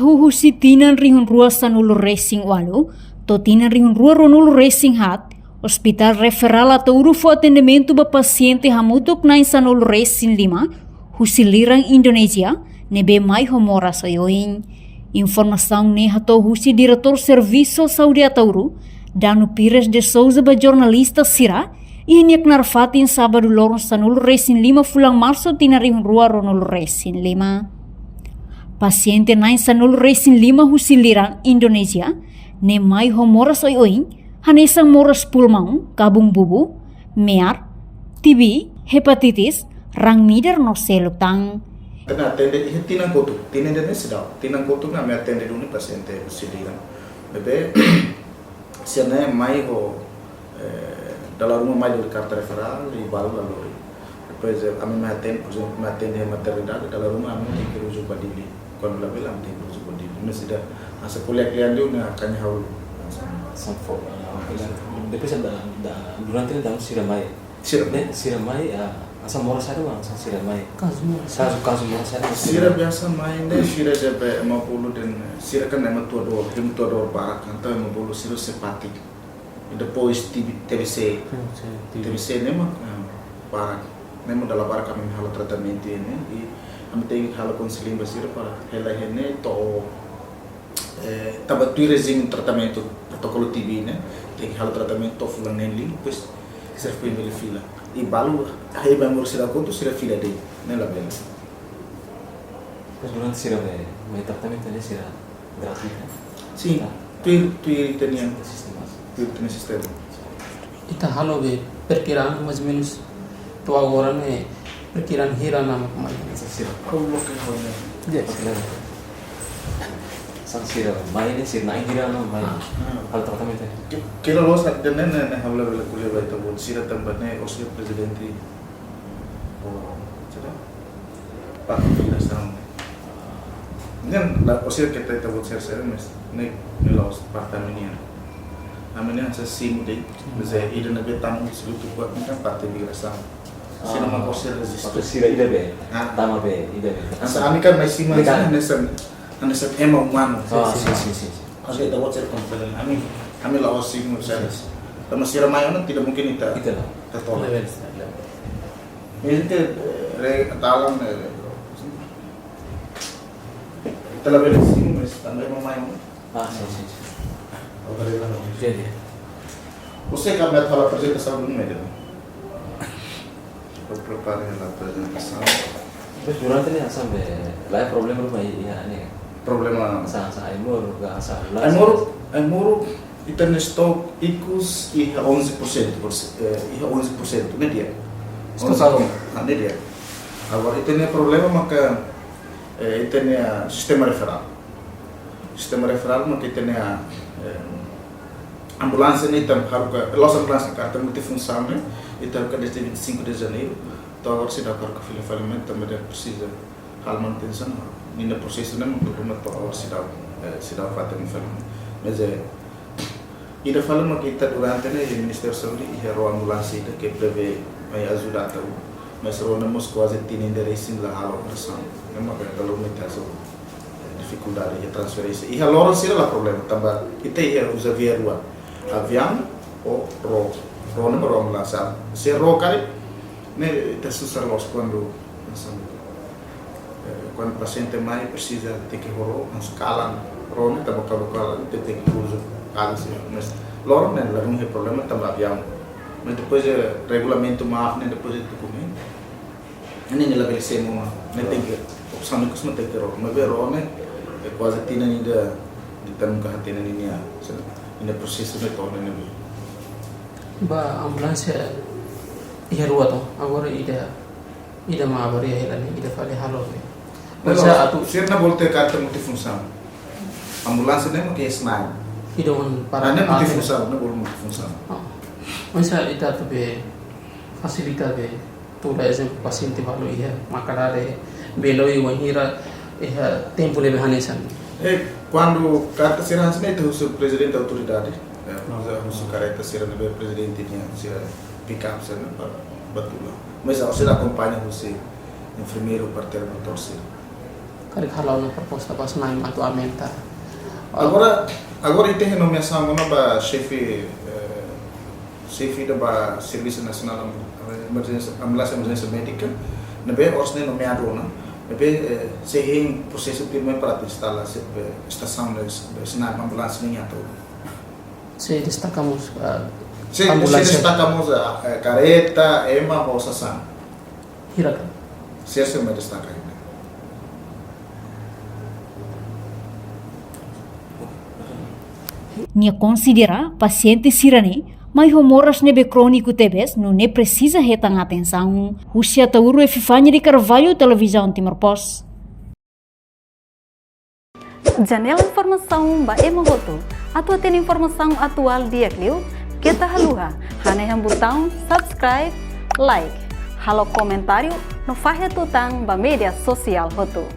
huhusi tinan rihun rua sanulu racing walu, to tinan rihun rua ronulu racing hat, hospital referal atau urufo atendimento ba paciente hamutuk na sanulu racing 5, husilirang Indonesia, nebe mai homora soyoin. Informação ne hato husi diretor serviço saúde atauru, Dano Pires de Souza ba jornalista sira, Inik narfatin sábado lorong sanulu racing 5 fulang março tinarihun rua ronulu racing 5. Paciente nain sanulu racing 5 husiliran Indonesia, ne mai homoras oin, hanesang moras pulmão, kabung bubu, mear, TB, hepatitis, rang mider no selutang. Tena atende tinang kotu, tinang dene sedau, tinang kotu na me atende duni paciente husiliran. Bebe siane mai ho dalam rumah mai dari kartu referral di baru lalu depois kami maten di maternidade dalam rumah kami di rujuk badili kon labil am di rujuk badili masih dah asa kuliah klian dia na kanya haul sampo depois durante dalam siramai asa mora sada bang siramai kasu mora sada sira biasa main deh sira jabe 50 dan sira kan nama tua dor barak kan tahu 50 sira sepatik. Depois TBC nema para nema dalam para kami halo tratamento ini kami tem halo konseling basir para hela hene to tabatu rezing tratamento protocolo TB né tem halo tratamento fulan nenli depois ser foi mele fila e balu aí vai morrer da conta sira fila de nela bela mas durante sira vai tratamento ele sira gratuito sim tu teniam sistema. Ita halo be perkiraan mais ou menos tu agora né perkiraan hira nama kemana sira Como que foi né? Yes. Sang sira mai ne sira nai hira nama mai hal tratamento Kira los atenen na habla bela kuliah ba ito sira tambane osir presidente o sira pak finansang ngan la osir kita ito ser mes ne los partaminian Amanhã essa sim dei, mas ida na betamo se luto com a parte de migração. Se não uma coisa resiste. Sira ida be, tama be, ida be. Asa kami kan mais cima nessa tema humano. Sim. Acho que está buat ser konferen. Kami lah osing saya. Tapi sira mayon tidak mungkin kita. Tertolak. Ini re talang kita lebih sing mas tambah mayon. Sim. Jadi, você que a meta para a apresentação do médico. Vou preparar a apresentação. Mas durante ini asam be, lah problem rumah ya ini. Problema. Asa aimur, gak asa. Aimur itu nestok ikus ia 11%, ia 11%, ne dia. Estou ne dia. Agora itu ne problema maka itu ne sistema referral. Sistema referral maka itu ne ambulância nem tam haruka loss ambulância carta multifunção né então que desde 25 de janeiro então agora se dá para que filho falimento também precisa hal manutenção ainda processo não muito como agora se dá fato de falimento mas ida falamos que está durante né o Ministério da Saúde e a ambulância ida que prevê vai ajudar tahu mas nós quase tem endereço lá a operação é uma grande limitação dificuldade de transferência e a loro será o problema também itu ia usa via rua avião ou ro não ro ambulância se ro kali né está susar los quando o paciente mais precisa ter que ro nos calam ro né tá bocal tem que uso calam mas loro né lá não é problema também avião mas depois regulamento maaf né depois documento ini nila belisemo né tem que opção que não tem que ro mas ro né quase tina ainda di tanong kahatinan niya ina proseso nito na nabi ba ambulância ia rua to agora ida maabari helani ida fale halo mas atu sirna bolte karta multifunção ambulância nem que snai ida on para nem multifunção não bol multifunção mas ida to be facilita be toda exemplo paciente falo ia makalare beloi wahira tempo lebih hanesan. Quando carta será assim itu o presidente da autoridade, o careta será o presidente nya será pick up será betul. Mas você acompanha você enfermeiro parteiro doutor será. Kari kalau na proposta pas main atau aumenta. Agora tem renomeação não para chefe da ba Serviço Nacional Emergência Ambulância Emergência Médica, nabe orçne nomeado na, nabe se em processo primeiro para instalar estação de sinal ambulância nem atau. Se destacamos Se destacamos a careta, ema ou sasan. Hirakan. Se me destaca ainda. Nia considera paciente sirane mai homoras nebe crônico tebes no ne precisa retang atenção. Usia tauru e fifanya de Carvalho Televisão Timor-Pos. Janela informação ba emogoto. Atua tem informação atual dia clio. Kita haluha. Hane yang botão subscribe, like. Halo comentário no faixa tutang ba media sosial hotu.